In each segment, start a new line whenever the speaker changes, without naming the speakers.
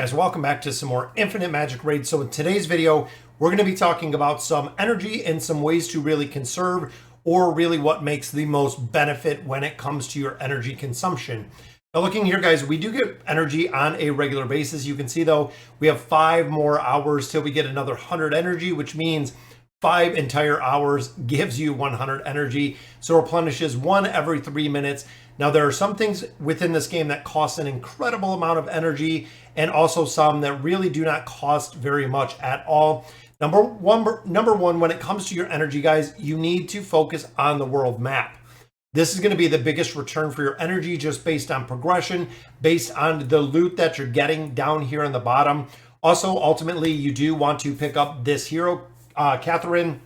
guys, welcome back to some more Infinite Magic Raid. So in today's video, we're going to be talking about some energy and some ways to really conserve, or really what makes the most benefit when it comes to your energy consumption. Now looking here, guys, we do get energy on a regular basis. You can see though, we have 5 more hours till we get another 100 energy, which means 5 entire hours gives you 100 energy. So replenishes 1 every 3 minutes. Now there are some things within this game that cost an incredible amount of energy, and also some that really do not cost very much at all. Number one, when it comes to your energy, guys, you need to focus on the world map. This is going to be the biggest return for your energy, just based on progression, based on the loot that you're getting down here on the bottom. Also, ultimately, you do want to pick up this hero, Catherine.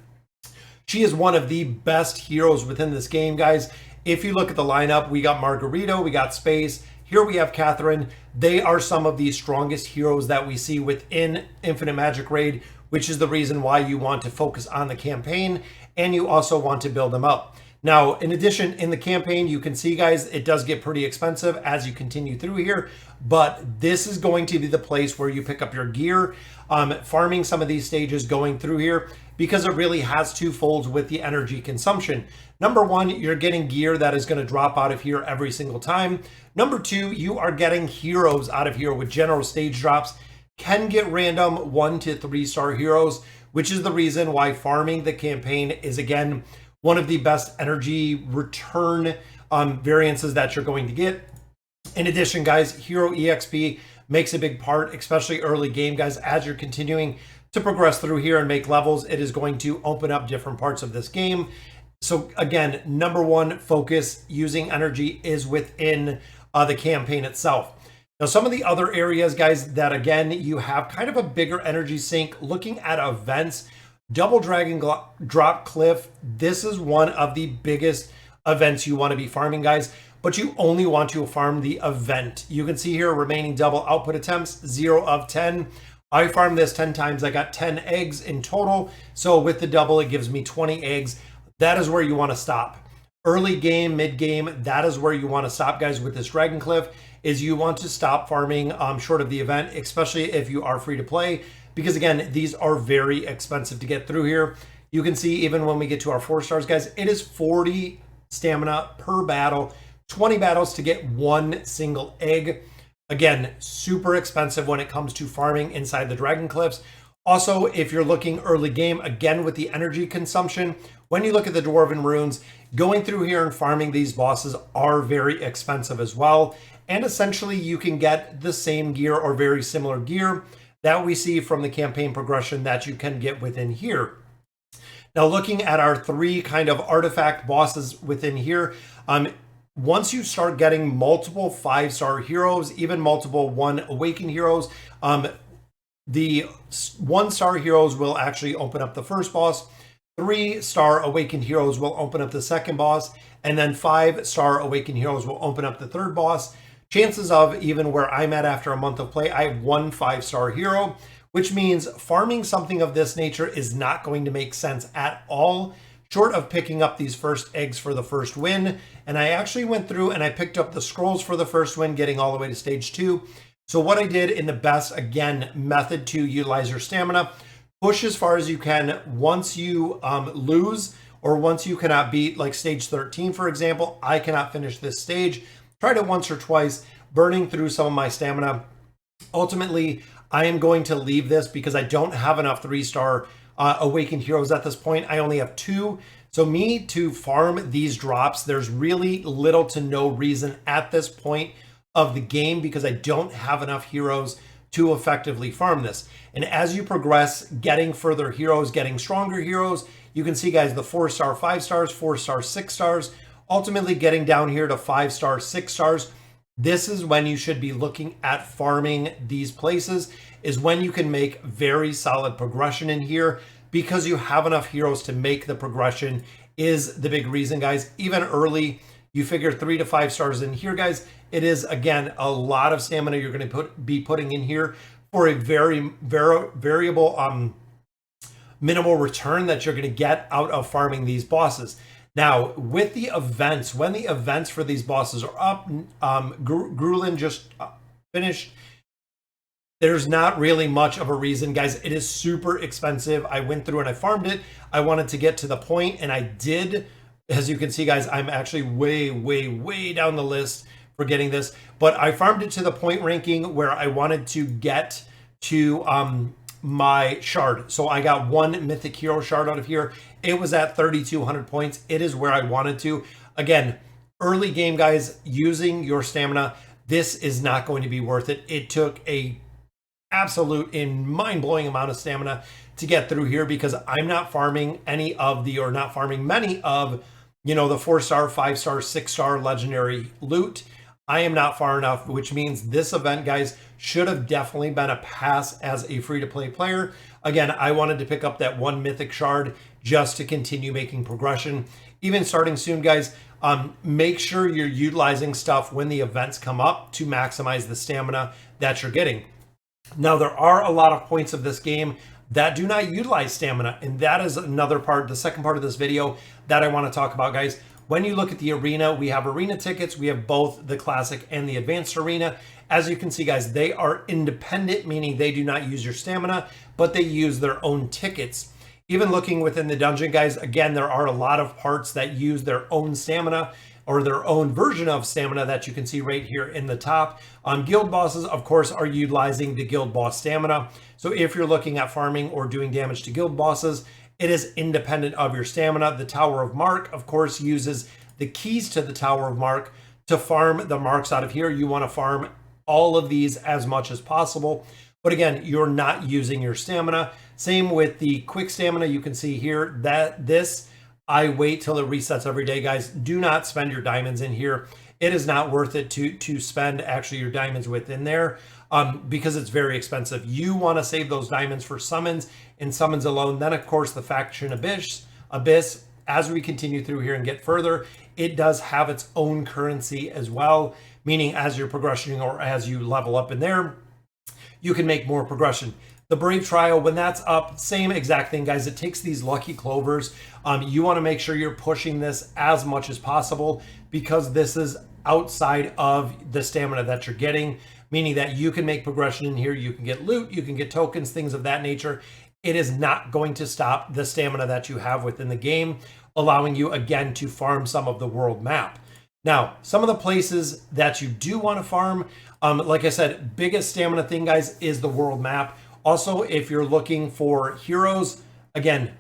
She is one of the best heroes within this game, guys. If you look at the lineup, we got Margarito, we got Space. Here we have Catherine. They are some of the strongest heroes that we see within Infinite Magic Raid, which is the reason why you want to focus on the campaign, and you also want to build them up. Now, in addition, in the campaign, you can see, guys, it does get pretty expensive as you continue through here, but this is going to be the place where you pick up your gear, farming some of these stages going through here, because it really has two folds with the energy consumption. Number one, you're getting gear that is going to drop out of here every single time. Number two, you are getting heroes out of here with general stage drops. Can get random 1 to 3 star heroes, which is the reason why farming the campaign is, again, one of the best energy return variances that you're going to get. In addition, guys, hero EXP makes a big part, especially early game, guys. As you're continuing to progress through here and make levels, it is going to open up different parts of this game. So again, number one focus using energy is within the campaign itself. Now, some of the other areas, guys, that again, you have kind of a bigger energy sink. Looking at events, Double Dragon Drop Cliff, this is one of the biggest events you want to be farming, guys, but you only want to farm the event. You can see here, remaining double output attempts, 0 of 10. I farmed this 10 times. I got 10 eggs in total. So with the double, it gives me 20 eggs. That is where you want to stop. Early game, mid game, that is where you want to stop, guys, with this Dragon Cliff, is you want to stop farming short of the event, especially if you are free to play, because again, these are very expensive to get through here. You can see even when we get to our 4 stars, guys, it is 40 stamina per battle, 20 battles to get 1 single egg. Again, super expensive when it comes to farming inside the Dragon Cliffs. Also, if you're looking early game, again, with the energy consumption, when you look at the Dwarven Runes, going through here and farming these bosses are very expensive as well. And essentially, you can get the same gear or very similar gear that we see from the campaign progression that you can get within here. Now, looking at our 3 kind of artifact bosses within here, once you start getting multiple 5-star heroes, even multiple 1 awakened heroes, the 1-star heroes will actually open up the first boss. 3-star awakened heroes will open up the second boss, and then 5-star awakened heroes will open up the third boss. Chances of, even where I'm at after a month of play, I have 1 5-star hero, which means farming something of this nature is not going to make sense at all, short of picking up these first eggs for the first win. And I actually went through and I picked up the scrolls for the first win, getting all the way to stage 2. So what I did in the best, again, method to utilize your stamina, push as far as you can. Once you lose, or once you cannot beat, like stage 13, for example, I cannot finish this stage. Tried it once or twice, burning through some of my stamina. Ultimately, I am going to leave this because I don't have enough 3-star awakened heroes at this point. I only have 2. So me to farm these drops, there's really little to no reason at this point of the game, because I don't have enough heroes to effectively farm this. And as you progress, getting further heroes, getting stronger heroes, you can see, guys, the 4-star, 5 stars, 4-star, 6 stars, ultimately getting down here to 5-star, 6 stars. This is when you should be looking at farming these places, is when you can make very solid progression in here, because you have enough heroes to make the progression is the big reason, guys. Even early, you figure 3 to 5 stars in here, guys. It is, again, a lot of stamina you're going to be putting in here for a very variable minimal return that you're going to get out of farming these bosses. Now, with the events, when the events for these bosses are up, Grulin just finished there's not really much of a reason, guys. It is super expensive. I went through and I farmed it. I wanted to get to the point, and I did. As you can see, guys, I'm actually way down the list for getting this, but I farmed it to the point ranking where I wanted to get to my shard. So I got one mythic hero shard out of here. It was at 3,200 points. It is where I wanted to. Again, early game, guys, using your stamina, this is not going to be worth it. It took a absolute and mind-blowing amount of stamina to get through here, because I'm not farming any of the, or not farming many of, you know, the 4-star, 5-star, 6-star legendary loot. I am not far enough, which means this event, guys, should have definitely been a pass as a free-to-play player. Again, I wanted to pick up that one mythic shard just to continue making progression. Even starting soon, guys, make sure you're utilizing stuff when the events come up to maximize the stamina that you're getting. Now, there are a lot of points of this game that do not utilize stamina, and that is another part, the second part of this video that I want to talk about, guys. When you look at the arena, we have arena tickets. We have both the classic and the advanced arena. As you can see, guys, they are independent, meaning they do not use your stamina, but they use their own tickets. Even looking within the dungeon, guys, again, there are a lot of parts that use their own stamina, or their own version of stamina, that you can see right here in the top. Guild bosses, of course, are utilizing the guild boss stamina. So if you're looking at farming or doing damage to guild bosses, it is independent of your stamina. The Tower of Mark, of course, uses the keys to the Tower of Mark to farm the marks out of here. You want to farm all of these as much as possible. But again, you're not using your stamina. Same with the quick stamina. You can see here that this, I wait till it resets every day, guys. Do not spend your diamonds in here. It is not worth it to spend actually your diamonds within there, because it's very expensive. You want to save those diamonds for summons and summons alone. Then, of course, the faction Abyss, as we continue through here and get further, it does have its own currency as well, meaning as you're progressing or as you level up in there, you can make more progression. The Brave Trial, when that's up, same exact thing, guys. It takes these lucky clovers. You want to make sure you're pushing this as much as possible, because this is outside of the stamina that you're getting, meaning that you can make progression in here. You can get loot, you can get tokens, things of that nature. It is not going to stop the stamina that you have within the game, allowing you, again, to farm some of the world map. Now, some of the places that you do want to farm, like I said, biggest stamina thing, guys, is the world map. Also, if you're looking for heroes, again,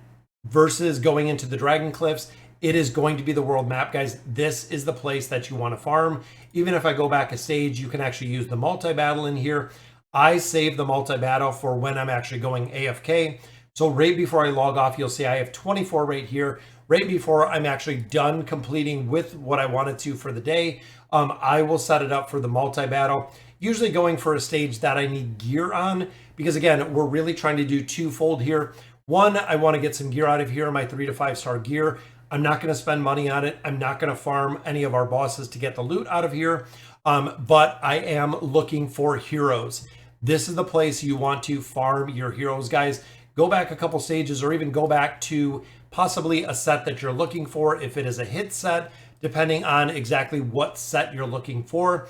versus going into the Dragon Cliffs, it is going to be the world map, guys. This is the place that you want to farm. Even if I go back a stage, you can actually use the multi-battle in here. I save the multi-battle for when I'm actually going AFK. So right before I log off, you'll see I have 24 right here. Right before I'm actually done completing with what I wanted to for the day, I will set it up for the multi-battle. Usually going for a stage that I need gear on, because again, we're really trying to do twofold here. One, I want to get some gear out of here, my 3 to 5 star gear. I'm not going to spend money on it. I'm not going to farm any of our bosses to get the loot out of here, but I am looking for heroes. This is the place you want to farm your heroes, guys. Go back a couple stages, or even go back to possibly a set that you're looking for, if it is a hit set, depending on exactly what set you're looking for.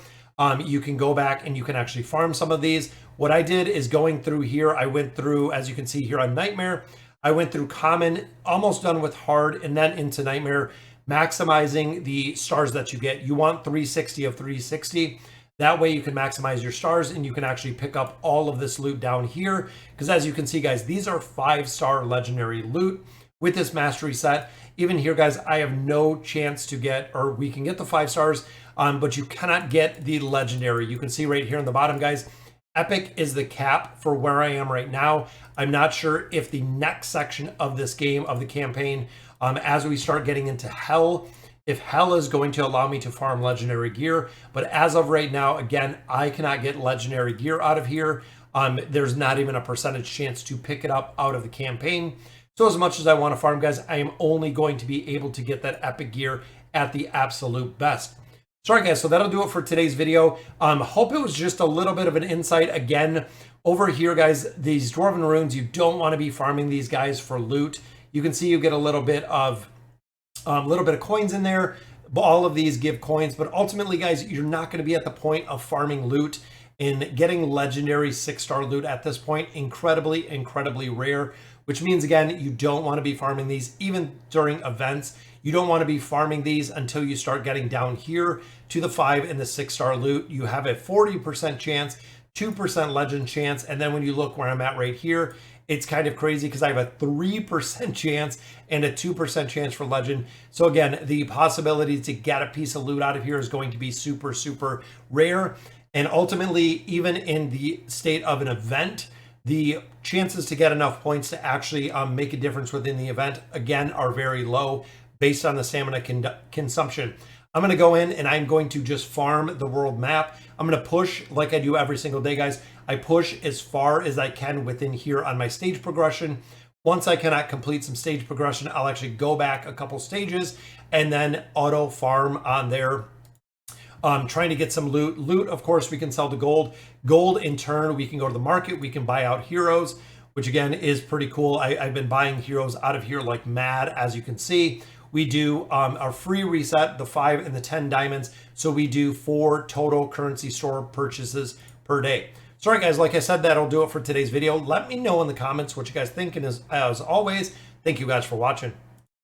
You can go back and you can actually farm some of these. What I did is going through here, I went through, as you can see here on Nightmare, I went through Common, almost done with Hard, and then into Nightmare, maximizing the stars that you get. You want 360 of 360. That way you can maximize your stars, and you can actually pick up all of this loot down here. Because as you can see, guys, these are 5-star legendary loot with this mastery set. Even here, guys, I have no chance to get, or we can get the 5 stars, but you cannot get the legendary. You can see right here on the bottom, guys, Epic is the cap for where I am right now. I'm not sure if the next section of this game, of the campaign, as we start getting into Hell, if Hell is going to allow me to farm legendary gear. But as of right now, again, I cannot get legendary gear out of here. There's not even a percentage chance to pick it up out of the campaign. So as much as I want to farm, guys, I am only going to be able to get that epic gear at the absolute best. Sorry, guys, so that'll do it for today's video. Hope it was just a little bit of an insight. Again, over here, guys, these Dwarven Runes, you don't want to be farming these guys for loot. You can see you get a little bit of coins in there. All of these give coins, but ultimately, guys, you're not going to be at the point of farming loot in getting legendary 6-star loot at this point. Incredibly rare, which means, again, you don't want to be farming these even during events. You don't want to be farming these until you start getting down here to the 5 and the 6-star loot. You have a 40% chance, 2% legend chance, and then when you look where I'm at right here, it's kind of crazy because I have a 3% chance and a 2% chance for legend. So again, the possibility to get a piece of loot out of here is going to be super rare. And ultimately, even in the state of an event, the chances to get enough points to actually make a difference within the event, again, are very low based on the stamina consumption. I'm going to go in and I'm going to just farm the world map. I'm going to push like I do every single day, guys. I push as far as I can within here on my stage progression. Once I cannot complete some stage progression, I'll actually go back a couple stages and then auto farm on there. Trying to get some loot. Loot, of course, we can sell to gold. Gold, in turn, we can go to the market. We can buy out heroes, which again is pretty cool. I've been buying heroes out of here like mad, as you can see. We do our free reset, the 5 and the 10 diamonds. So we do 4 total currency store purchases per day. Sorry, guys, like I said, that'll do it for today's video. Let me know in the comments what you guys think. And as always, thank you guys for watching.